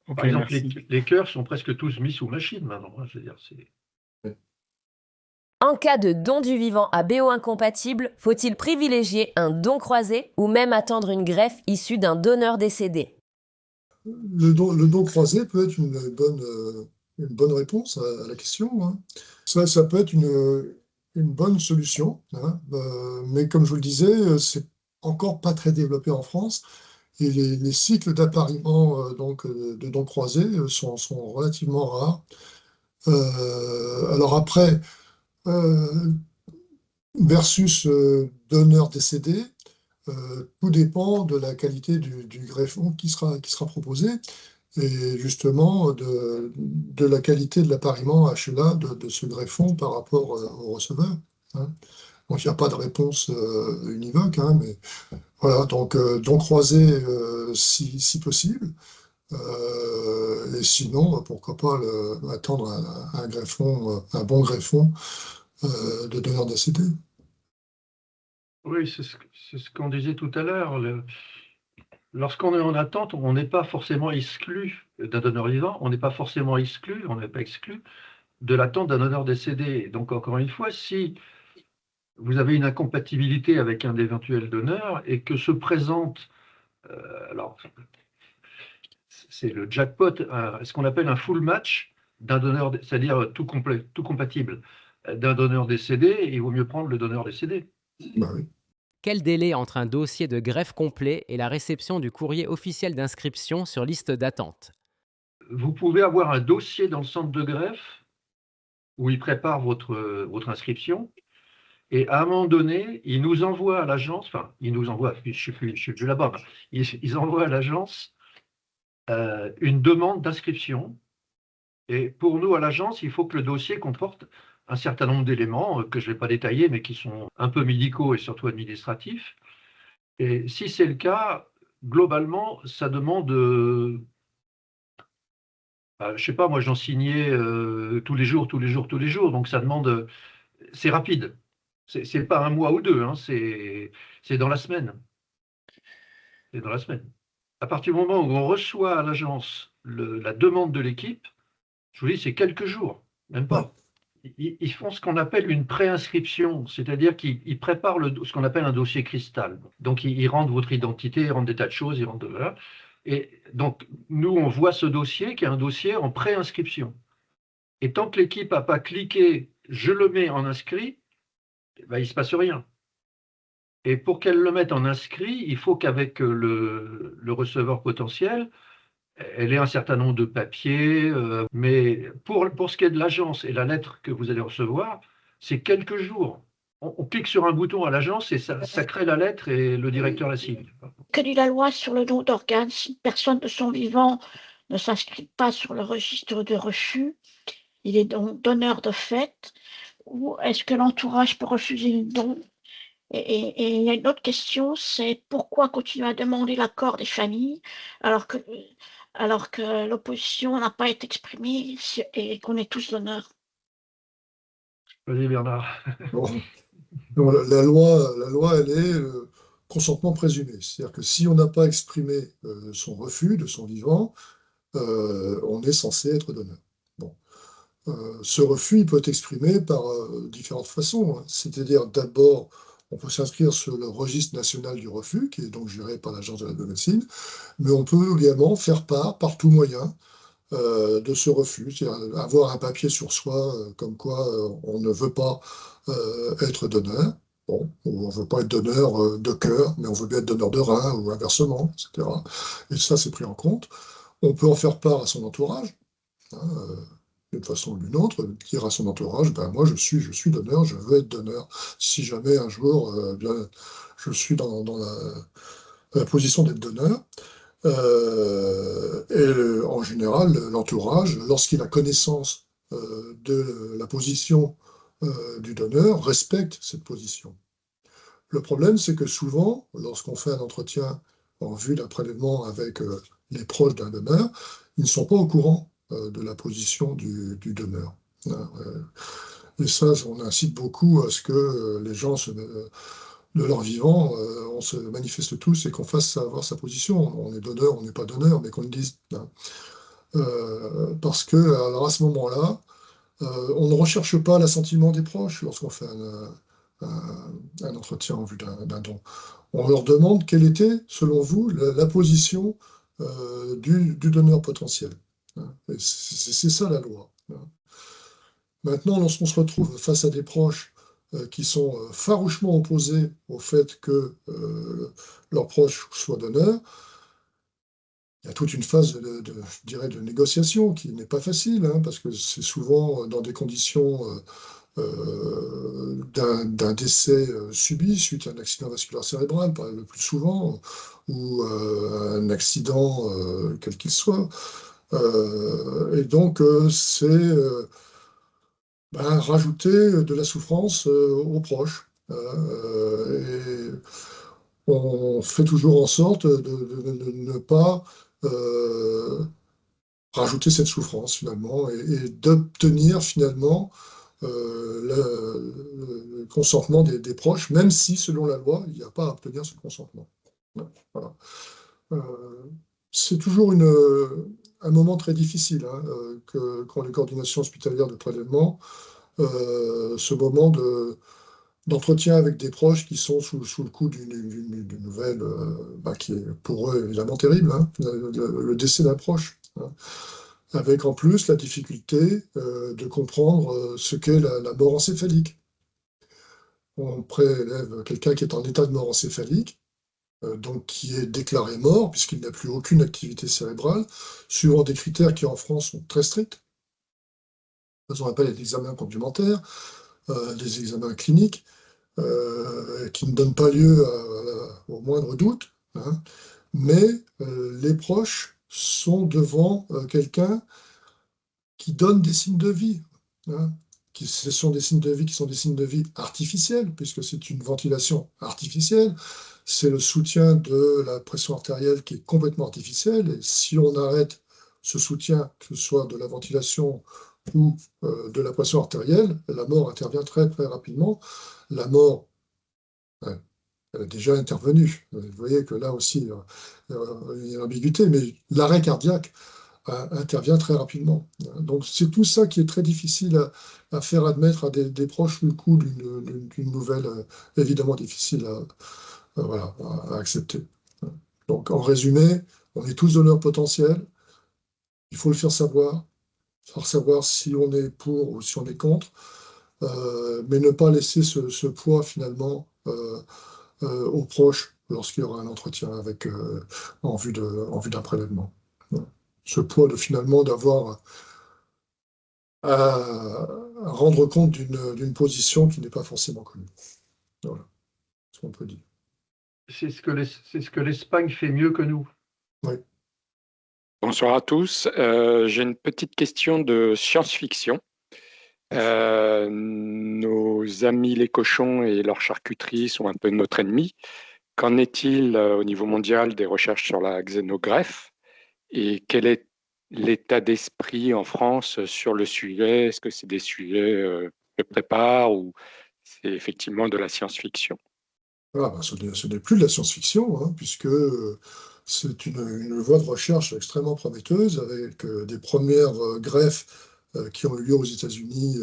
Ok, Par exemple, merci. les cœurs sont presque tous mis sous machine maintenant, hein, je veux dire, En cas de don du vivant à BO incompatible, faut-il privilégier un don croisé ou même attendre une greffe issue d'un donneur décédé? Le don croisé peut être une bonne réponse à la question, hein. Ça peut être une bonne solution, hein. Mais comme je vous le disais, c'est encore pas très développé en France. Et les cycles d'appariement de dons croisés sont relativement rares. Alors après, versus donneur décédé, tout dépend de la qualité du greffon qui sera proposé et justement de la qualité de l'appariement HLA de ce greffon par rapport au receveur, hein. Donc il n'y a pas de réponse univoque, hein, mais voilà, donc croisé si possible. Et sinon, pourquoi pas attendre un greffon, un bon greffon de donneur décédé. Oui, c'est ce qu'on disait tout à l'heure. Lorsqu'on est en attente, on n'est pas forcément exclu d'un donneur vivant, on n'est pas forcément exclu, on n'est pas exclu de l'attente d'un donneur décédé. Donc, encore une fois, si vous avez une incompatibilité avec un éventuel donneur et que se présente, alors c'est le jackpot, ce qu'on appelle un full match d'un donneur, c'est-à-dire tout complet, tout compatible, d'un donneur décédé, il vaut mieux prendre le donneur décédé. Bah oui. Quel délai entre un dossier de greffe complet et la réception du courrier officiel d'inscription sur liste d'attente? Vous pouvez avoir un dossier dans le centre de greffe où il prépare votre inscription. Et à un moment donné, ils nous envoient à l'agence, enfin, ils nous envoient, je suis plus là-bas, ils envoient à l'agence une demande d'inscription. Et pour nous, à l'agence, il faut que le dossier comporte un certain nombre d'éléments que je ne vais pas détailler, mais qui sont un peu médicaux et surtout administratifs. Et si c'est le cas, globalement, ça demande, je ne sais pas, moi j'en signais tous les jours, donc ça demande, c'est rapide. C'est pas un mois ou deux, hein, c'est dans la semaine. C'est dans la semaine. À partir du moment où on reçoit à l'agence la demande de l'équipe, je vous dis, c'est quelques jours, même pas. Ils font ce qu'on appelle une préinscription, c'est-à-dire qu'ils préparent ce qu'on appelle un dossier cristal. Donc, ils rendent votre identité, ils rendent des tas de choses, ils rendent voilà. Et donc, nous, on voit ce dossier qui est un dossier en préinscription. Et tant que l'équipe n'a pas cliqué « je le mets en inscrit », ben, il ne se passe rien. Et pour qu'elle le mette en inscrit, il faut qu'avec le receveur potentiel, elle ait un certain nombre de papiers, mais pour ce qui est de l'agence et la lettre que vous allez recevoir, c'est quelques jours. On clique sur un bouton à l'agence et ça crée la lettre et le directeur la signe. Que dit la loi sur le don d'organes? Si une personne de son vivant ne s'inscrit pas sur le registre de refus, il est donc donneur de fait, ou est-ce que l'entourage peut refuser le don? Et il y a une autre question, c'est pourquoi continuer à demander l'accord des familles alors que l'opposition n'a pas été exprimée et qu'on est tous donneurs? Vas-y Bernard. Bon. Donc, la loi, elle est consentement présumé. C'est-à-dire que si on n'a pas exprimé son refus de son vivant, on est censé être donneur. Bon. Ce refus, il peut être exprimé par différentes façons, hein. C'est-à-dire d'abord, on peut s'inscrire sur le registre national du refus, qui est donc géré par l'Agence de la biomédecine, mais on peut également faire part, par tout moyen, de ce refus, c'est-à-dire avoir un papier sur soi comme quoi on ne veut pas être donneur. Bon, ou on ne veut pas être donneur de cœur, mais on veut bien être donneur de rein, ou inversement, etc. Et ça, c'est pris en compte. On peut en faire part à son entourage, hein, d'une façon ou d'une autre, dire à son entourage, ben, moi je suis donneur, je veux être donneur. Si jamais un jour je suis dans la position d'être donneur, et en général, l'entourage, lorsqu'il a connaissance de la position du donneur, respecte cette position. Le problème, c'est que souvent, lorsqu'on fait un entretien en vue d'un prélèvement avec les proches d'un donneur, ils ne sont pas au courant de la position du donneur. Et ça, on incite beaucoup à ce que les gens, de leur vivant, on se manifeste tous et qu'on fasse savoir sa position. On est donneur, on n'est pas donneur, mais qu'on le dise. Parce que, alors à ce moment-là, On ne recherche pas l'assentiment des proches lorsqu'on fait un entretien en vue d'un don. On leur demande quelle était, selon vous, la position du donneur potentiel. Et c'est ça la loi. Maintenant, lorsqu'on se retrouve face à des proches qui sont farouchement opposés au fait que leurs proches soient donneurs, il y a toute une phase je dirais, de négociation qui n'est pas facile, parce que c'est souvent dans des conditions d'un décès subi suite à un accident vasculaire cérébral, le plus souvent, ou un accident quel qu'il soit. Et donc, c'est rajouter de la souffrance aux proches. Et on fait toujours en sorte de ne pas rajouter cette souffrance finalement et d'obtenir finalement le consentement des proches, même si selon la loi, il n'y a pas à obtenir ce consentement. Voilà. C'est toujours un moment très difficile quand les coordinations hospitalières de prélèvement, ce moment d'entretien avec des proches qui sont sous le coup d'une nouvelle qui est pour eux évidemment terrible, le décès d'un proche, avec en plus la difficulté de comprendre ce qu'est la mort encéphalique. On prélève quelqu'un qui est en état de mort encéphalique, donc qui est déclaré mort puisqu'il n'a plus aucune activité cérébrale, suivant des critères qui en France sont très stricts. On appelle les examens complémentaires, des examens cliniques, qui ne donnent pas lieu au moindre doute, mais les proches sont devant quelqu'un qui donne des signes de vie. Ce sont des signes de vie qui sont des signes de vie artificiels, puisque c'est une ventilation artificielle. C'est le soutien de la pression artérielle qui est complètement artificielle. Et si on arrête ce soutien, que ce soit de la ventilation ou de la pression artérielle, la mort intervient très très rapidement. La mort, elle est déjà intervenue. Vous voyez que là aussi, il y a une ambiguïté, mais l'arrêt cardiaque intervient très rapidement. Donc c'est tout ça qui est très difficile à faire admettre à des proches le coup d'une nouvelle évidemment difficile à accepter. Donc en résumé, on est tous donneurs potentiels, il faut le faire savoir si on est pour ou si on est contre, mais ne pas laisser ce poids finalement aux proches lorsqu'il y aura un entretien en vue d'un prélèvement. Ce poids finalement d'avoir à rendre compte d'une position qui n'est pas forcément connue. Voilà ce qu'on peut dire. C'est ce que l'Espagne fait mieux que nous. Oui. Bonsoir à tous. J'ai une petite question de science-fiction. Nos amis les cochons et leur charcuterie sont un peu notre ennemi. Qu'en est-il au niveau mondial des recherches sur la xénogreffe? Et quel est l'état d'esprit en France sur le sujet? Est-ce que c'est des sujets que prépare ou c'est effectivement de la science-fiction? Ce n'est plus de la science-fiction, puisque c'est une voie de recherche extrêmement prometteuse, avec des premières greffes qui ont eu lieu aux États-Unis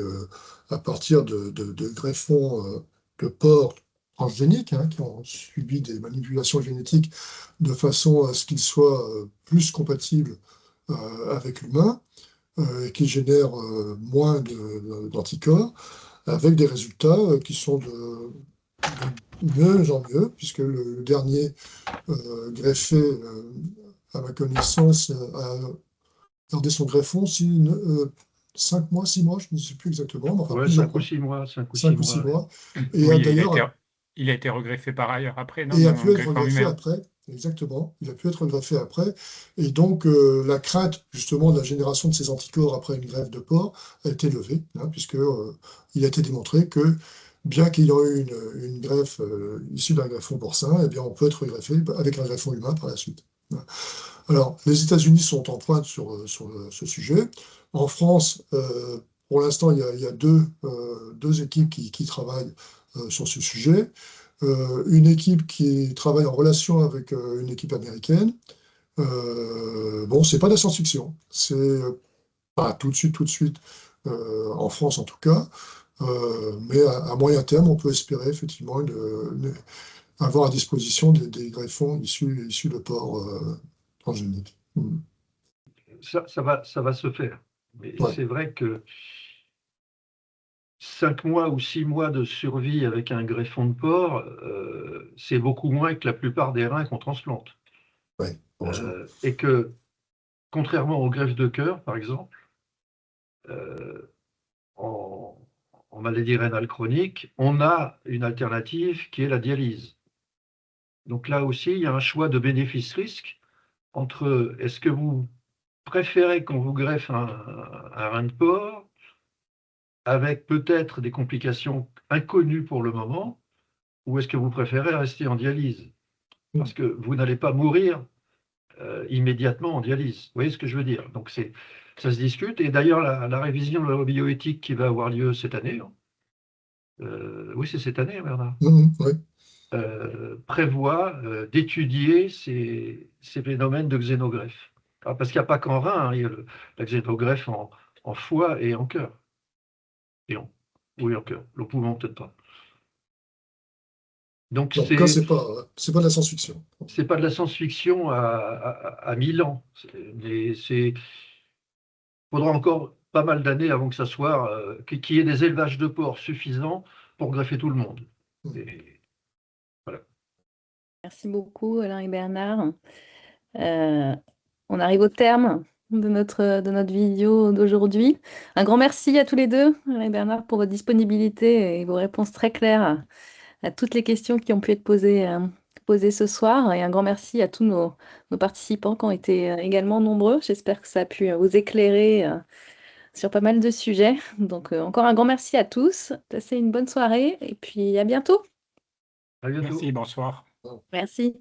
à partir de greffons de porcs transgéniques, qui ont subi des manipulations génétiques de façon à ce qu'ils soient plus compatibles avec l'humain, et qui génèrent moins d'anticorps, avec des résultats qui sont de mieux en mieux, puisque le dernier greffé, à ma connaissance, a gardé son greffon 5 mois, 6 mois, je ne sais plus exactement. Mais enfin, 5 ou 6 mois. 5 ou 6 mois. Et oui, il a été regreffé par ailleurs après, non? Et il a pu être regreffé après, exactement. Il a pu être regreffé après. Et donc, la crainte, justement, de la génération de ces anticorps après une greffe de porc a été levée, puisqu'il a été démontré que, bien qu'ayant eu une greffe issue d'un greffon porcin, eh bien, on peut être regreffé avec un greffon humain par la suite. Alors, les États-Unis sont en pointe sur ce sujet. En France, pour l'instant, il y a deux équipes qui travaillent sur ce sujet. Une équipe qui travaille en relation avec une équipe américaine. C'est pas de la science-fiction. C'est pas tout de suite en France en tout cas. Mais à moyen terme, on peut espérer effectivement avoir à disposition des greffons issus de porcs transgéniques. Ça va se faire. Mais Ouais. c'est vrai que 5 mois ou 6 mois de survie avec un greffon de porc, c'est beaucoup moins que la plupart des reins qu'on transplante. Ouais, heureusement. Et que, contrairement aux greffes de cœur, par exemple, en maladie rénale chronique, on a une alternative qui est la dialyse. Donc là aussi, il y a un choix de bénéfice-risque entre est-ce que vous préférez qu'on vous greffe un rein de porc avec peut-être des complications inconnues pour le moment, ou est-ce que vous préférez rester en dialyse? Parce que vous n'allez pas mourir immédiatement en dialyse. Vous voyez ce que je veux dire? Donc ça se discute. Et d'ailleurs, la révision de la loi bioéthique qui va avoir lieu cette année, oui, c'est cette année, Bernard, Oui. prévoit d'étudier ces phénomènes de xénogreffe. Alors, parce qu'il n'y a pas qu'en rein, hein, il y a la xénogreffe en foie et en cœur. Oui, en cœur. Le poumon, peut-être pas. Donc, En tout cas, c'est pas de la science-fiction. c'est pas de la science-fiction à 1000 ans. Mais il faudra encore pas mal d'années avant que ça soit, qu'il y ait des élevages de porcs suffisants pour greffer tout le monde. Et voilà. Merci beaucoup, Alain et Bernard. On arrive au terme de notre vidéo d'aujourd'hui. Un grand merci à tous les deux, Alain et Bernard, pour votre disponibilité et vos réponses très claires à toutes les questions qui ont pu être posées ce soir. Et un grand merci à tous nos participants qui ont été également nombreux. J'espère que ça a pu vous éclairer sur pas mal de sujets. Donc, encore un grand merci à tous. Passez une bonne soirée et puis à bientôt. À bientôt. Merci, bonsoir. Merci.